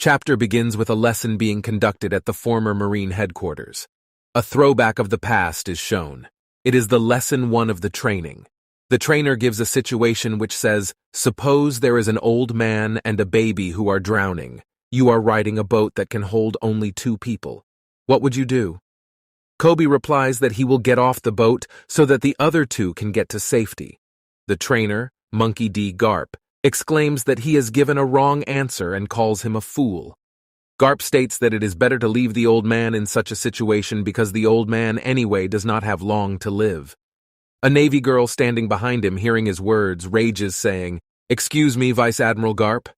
Chapter begins with a lesson being conducted at the former Marine headquarters. A throwback of the past is shown. It is the lesson 1 of the training. The trainer gives a situation which says, suppose there is an old man and a baby who are drowning. You are riding a boat that can hold only 2 people. What would you do? Kobe replies that he will get off the boat so that the other 2 can get to safety. The trainer, Monkey D. Garp, exclaims that he has given a wrong answer and calls him a fool. Garp states that it is better to leave the old man in such a situation because the old man anyway does not have long to live. A Navy girl standing behind him, hearing his words, rages, saying, "Excuse me, Vice Admiral Garp."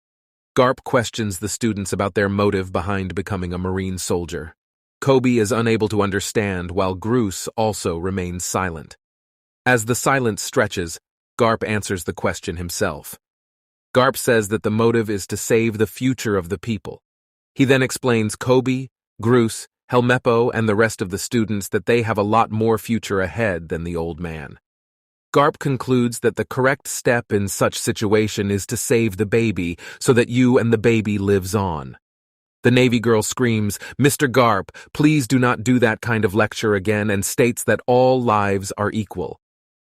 Garp questions the students about their motive behind becoming a Marine soldier. Kobe is unable to understand, while Groose also remains silent. As the silence stretches, Garp answers the question himself. Garp says that the motive is to save the future of the people. He then explains Kobe, Groose, Helmeppo, and the rest of the students that they have a lot more future ahead than the old man. Garp concludes that the correct step in such situation is to save the baby so that you and the baby lives on. The Navy girl screams, "Mr. Garp, please do not do that kind of lecture again," and states that all lives are equal.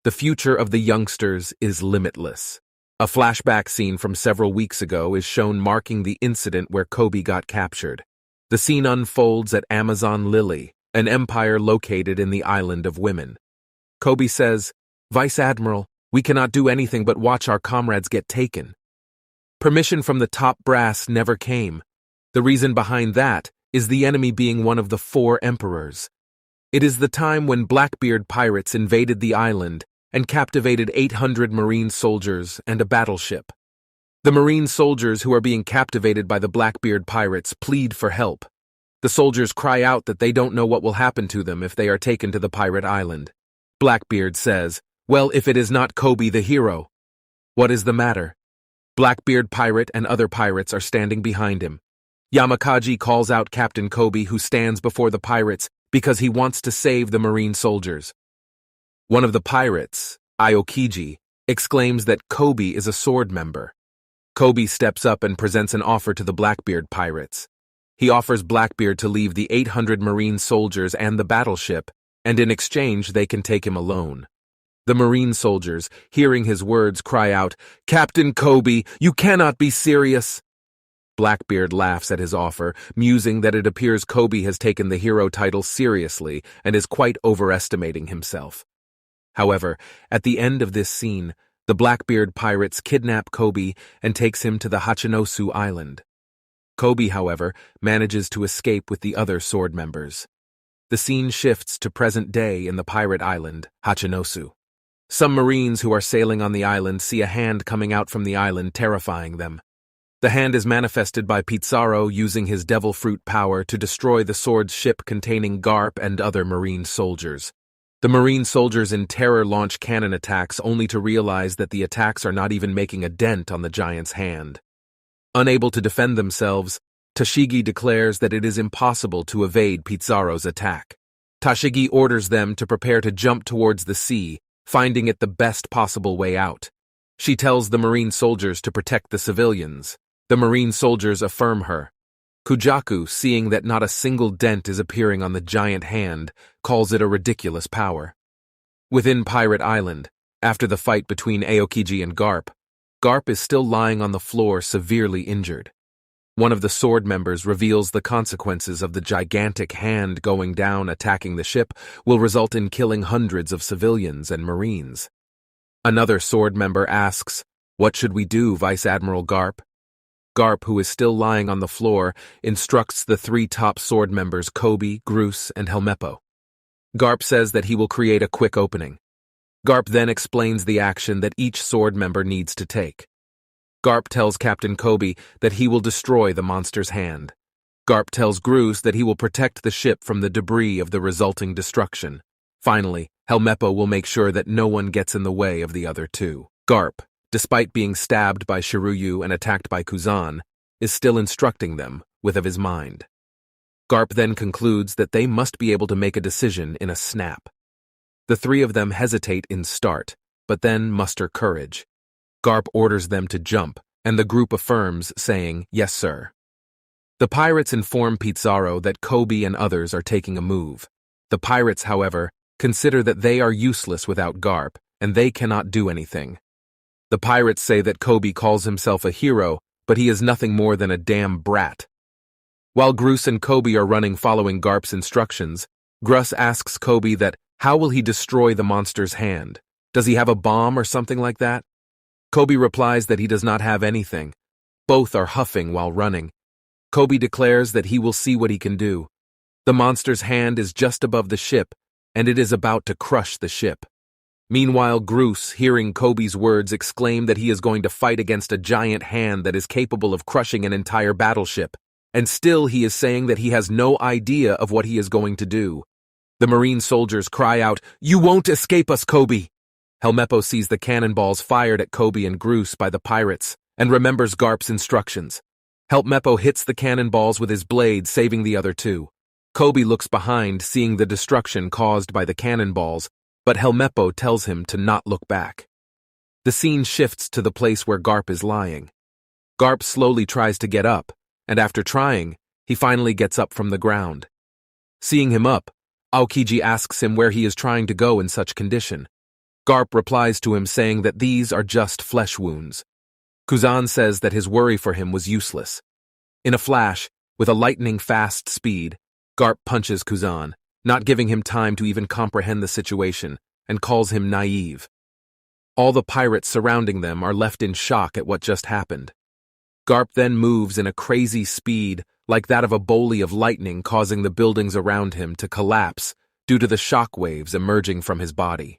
The future of the youngsters is limitless. A flashback scene from several weeks ago is shown marking the incident where Kobe got captured. The scene unfolds at Amazon Lily, an empire located in the island of women. Kobe says, "Vice Admiral, we cannot do anything but watch our comrades get taken." Permission from the top brass never came. The reason behind that is the enemy being one of the 4 emperors. It is the time when Blackbeard pirates invaded the island and captivated 800 Marine soldiers and a battleship. The Marine soldiers who are being captivated by the Blackbeard pirates plead for help. The soldiers cry out that they don't know what will happen to them if they are taken to the pirate island. Blackbeard says, "Well, if it is not Kobe the hero." What is the matter? Blackbeard pirate and other pirates are standing behind him. Yamakaji calls out Captain Kobe, who stands before the pirates because he wants to save the Marine soldiers. One of the pirates, Aokiji, exclaims that Kobe is a sword member. Kobe steps up and presents an offer to the Blackbeard pirates. He offers Blackbeard to leave the 800 Marine soldiers and the battleship, and in exchange they can take him alone. The Marine soldiers, hearing his words, cry out, "Captain Kobe, you cannot be serious!" Blackbeard laughs at his offer, musing that it appears Kobe has taken the hero title seriously and is quite overestimating himself. However, at the end of this scene, the Blackbeard pirates kidnap Kobe and takes him to the Hachinosu Island. Kobe, however, manages to escape with the other sword members. The scene shifts to present day in the pirate island, Hachinosu. Some Marines who are sailing on the island see a hand coming out from the island, terrifying them. The hand is manifested by Pizarro using his devil fruit power to destroy the sword's ship containing Garp and other Marine soldiers. The Marine soldiers in terror launch cannon attacks, only to realize that the attacks are not even making a dent on the giant's hand. Unable to defend themselves, Tashigi declares that it is impossible to evade Pizarro's attack. Tashigi orders them to prepare to jump towards the sea, finding it the best possible way out. She tells the Marine soldiers to protect the civilians. The Marine soldiers affirm her. Kujaku, seeing that not a single dent is appearing on the giant hand, calls it a ridiculous power. Within Pirate Island, after the fight between Aokiji and Garp, Garp is still lying on the floor, severely injured. One of the sword members reveals the consequences of the gigantic hand going down attacking the ship will result in killing hundreds of civilians and Marines. Another sword member asks, "What should we do, Vice Admiral Garp?" Garp, who is still lying on the floor, instructs the 3 top sword members Kobe, Groose, and Helmeppo. Garp says that he will create a quick opening. Garp then explains the action that each sword member needs to take. Garp tells Captain Kobe that he will destroy the monster's hand. Garp tells Groose that he will protect the ship from the debris of the resulting destruction. Finally, Helmeppo will make sure that no one gets in the way of the other 2. Garp, despite being stabbed by Shiruyu and attacked by Kuzan, is still instructing them with of his mind. Garp then concludes that they must be able to make a decision in a snap. The 3 of them hesitate in start, but then muster courage. Garp orders them to jump, and the group affirms, saying, "Yes, sir." The pirates inform Pizarro that Kobe and others are taking a move. The pirates, however, consider that they are useless without Garp, and they cannot do anything. The pirates say that Kobe calls himself a hero, but he is nothing more than a damn brat. While Grus and Kobe are running following Garp's instructions, Grus asks Kobe that how will he destroy the monster's hand? Does he have a bomb or something like that? Kobe replies that he does not have anything. Both are huffing while running. Kobe declares that he will see what he can do. The monster's hand is just above the ship, and it is about to crush the ship. Meanwhile, Grus, hearing Kobe's words, exclaims that he is going to fight against a giant hand that is capable of crushing an entire battleship, and still he is saying that he has no idea of what he is going to do. The marine soldiers cry out, "You won't escape us, Kobe!" Helmeppo sees the cannonballs fired at Kobe and Grus by the pirates, and remembers Garp's instructions. Helmeppo hits the cannonballs with his blade, saving the other two. Kobe looks behind, seeing the destruction caused by the cannonballs, but Helmeppo tells him to not look back. The scene shifts to the place where Garp is lying. Garp slowly tries to get up, and after trying, he finally gets up from the ground. Seeing him up, Aokiji asks him where he is trying to go in such condition. Garp replies to him saying that these are just flesh wounds. Kuzan says that his worry for him was useless. In a flash, with a lightning-fast speed, Garp punches Kuzan, not giving him time to even comprehend the situation, and calls him naive. All the pirates surrounding them are left in shock at what just happened. Garp then moves in a crazy speed, like that of a bolt of lightning, causing the buildings around him to collapse due to the shock waves emerging from his body.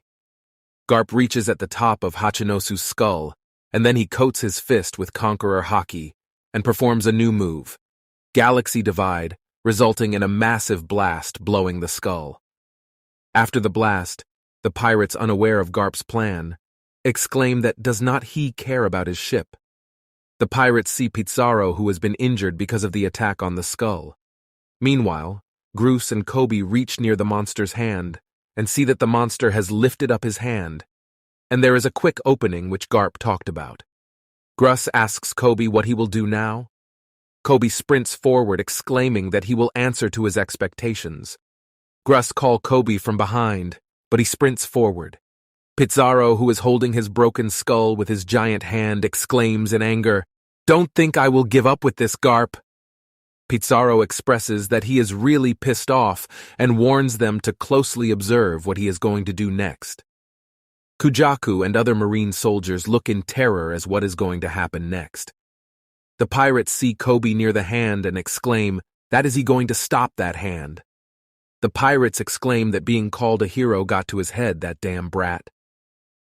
Garp reaches at the top of Hachinosu's skull, and then he coats his fist with Conqueror Haki and performs a new move, Galaxy Divide, resulting in a massive blast blowing the skull. After the blast, the pirates, unaware of Garp's plan, exclaim that does not he care about his ship. The pirates see Pizarro, who has been injured because of the attack on the skull. Meanwhile, Grus and Kobe reach near the monster's hand and see that the monster has lifted up his hand, and there is a quick opening which Garp talked about. Grus asks Kobe what he will do now. Kobe sprints forward, exclaiming that he will answer to his expectations. Grus calls Kobe from behind, but he sprints forward. Pizarro, who is holding his broken skull with his giant hand, exclaims in anger, "Don't think I will give up with this, Garp." Pizarro expresses that he is really pissed off and warns them to closely observe what he is going to do next. Kujaku and other marine soldiers look in terror as what is going to happen next. The pirates see Kobe near the hand and exclaim, "That is he going to stop that hand?" The pirates exclaim that being called a hero got to his head, that damn brat.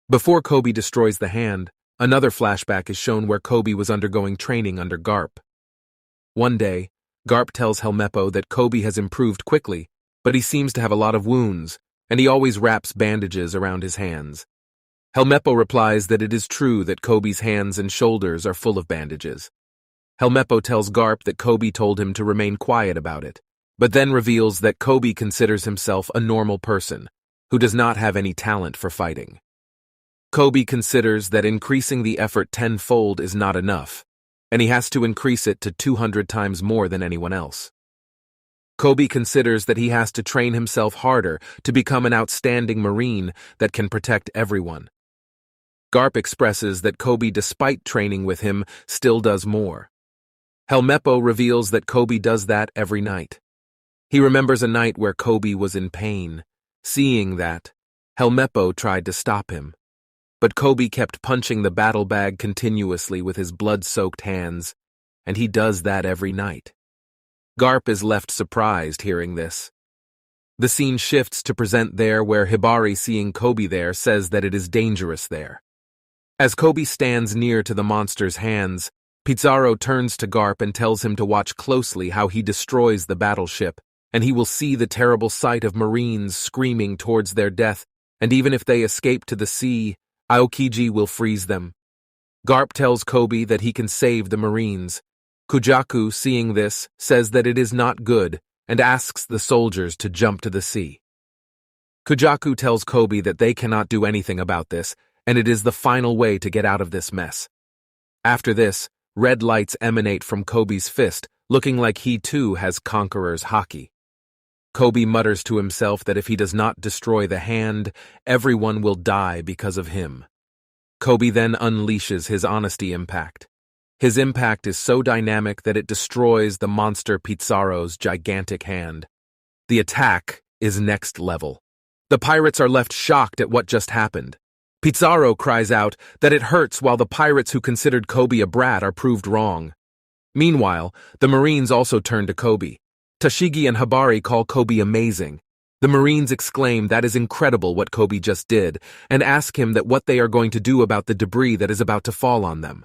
Before Kobe destroys the hand, another flashback is shown where Kobe was undergoing training under Garp. One day, Garp tells Helmeppo that Kobe has improved quickly, but he seems to have a lot of wounds, and he always wraps bandages around his hands. Helmeppo replies that it is true that Kobe's hands and shoulders are full of bandages. Helmeppo tells Garp that Kobe told him to remain quiet about it, but then reveals that Kobe considers himself a normal person, who does not have any talent for fighting. Kobe considers that increasing the effort tenfold is not enough, and he has to increase it to 200 times more than anyone else. Kobe considers that he has to train himself harder to become an outstanding Marine that can protect everyone. Garp expresses that Kobe, despite training with him, still does more. Helmeppo reveals that Kobe does that every night. He remembers a night where Kobe was in pain. Seeing that, Helmeppo tried to stop him, but Kobe kept punching the battle bag continuously with his blood-soaked hands, and he does that every night. Garp is left surprised hearing this. The scene shifts to present there where Hibari, seeing Kobe there, says that it is dangerous there. As Kobe stands near to the monster's hands, Pizarro turns to Garp and tells him to watch closely how he destroys the battleship, and he will see the terrible sight of Marines screaming towards their death, and even if they escape to the sea, Aokiji will freeze them. Garp tells Kobe that he can save the Marines. Kujaku, seeing this, says that it is not good and asks the soldiers to jump to the sea. Kujaku tells Kobe that they cannot do anything about this, and it is the final way to get out of this mess. After this, red lights emanate from Kobe's fist, looking like he too has conqueror's haki. Koby mutters to himself that if he does not destroy the hand, everyone will die because of him. Koby then unleashes his honesty impact. His impact is so dynamic that it destroys the monster Pizarro's gigantic hand. The attack is next level. The pirates are left shocked at what just happened. Pizarro cries out that it hurts while the pirates who considered Koby a brat are proved wrong. Meanwhile, the Marines also turn to Koby. Tashigi and Habari call Koby amazing. The Marines exclaim that is incredible what Koby just did and ask him that what they are going to do about the debris that is about to fall on them.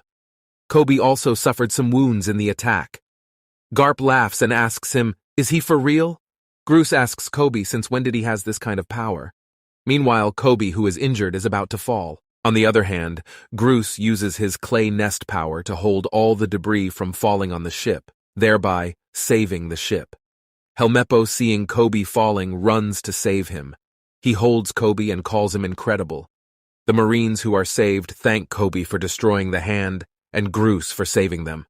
Koby also suffered some wounds in the attack. Garp laughs and asks him, "Is he for real?" Groose asks Koby since when did he has this kind of power. Meanwhile, Koby, who is injured, is about to fall. On the other hand, Groose uses his clay nest power to hold all the debris from falling on the ship, thereby saving the ship. Helmeppo, seeing Koby falling, runs to save him. He holds Koby and calls him incredible. The Marines who are saved thank Koby for destroying the hand and Groose for saving them.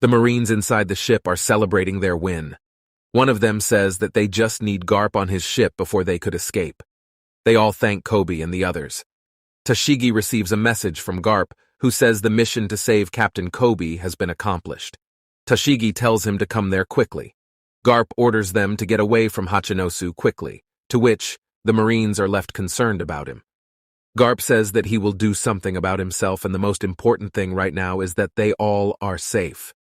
The Marines inside the ship are celebrating their win. One of them says that they just need Garp on his ship before they could escape. They all thank Koby and the others. Tashigi receives a message from Garp, who says the mission to save Captain Koby has been accomplished. Tashigi tells him to come there quickly. Garp orders them to get away from Hachinosu quickly, to which the Marines are left concerned about him. Garp says that he will do something about himself, and the most important thing right now is that they all are safe.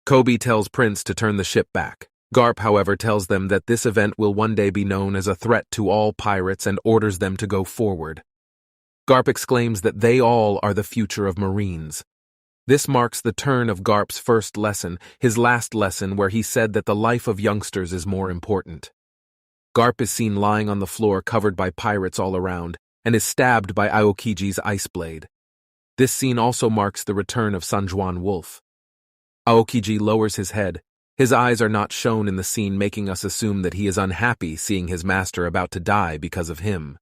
Koby tells Prince to turn the ship back. Garp, however, tells them that this event will one day be known as a threat to all pirates and orders them to go forward. Garp exclaims that they all are the future of Marines. This marks the turn of Garp's first lesson, his last lesson where he said that the life of youngsters is more important. Garp is seen lying on the floor covered by pirates all around and is stabbed by Aokiji's ice blade. This scene also marks the return of San Juan Wolf. Aokiji lowers his head. His eyes are not shown in the scene, making us assume that he is unhappy seeing his master about to die because of him.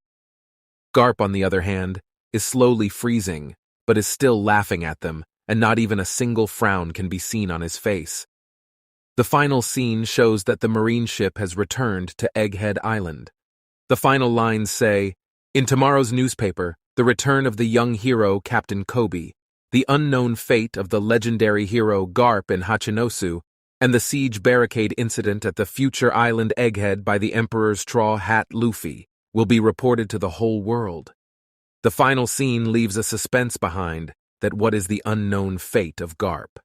Garp, on the other hand, is slowly freezing, but is still laughing at them, and not even a single frown can be seen on his face. The final scene shows that the Marine ship has returned to Egghead Island. The final lines say, "In tomorrow's newspaper, the return of the young hero Captain Koby, the unknown fate of the legendary hero Garp in Hachinosu, and the siege barricade incident at the future island Egghead by the Emperor's Straw Hat Luffy will be reported to the whole world." The final scene leaves a suspense behind that what is the unknown fate of Garp.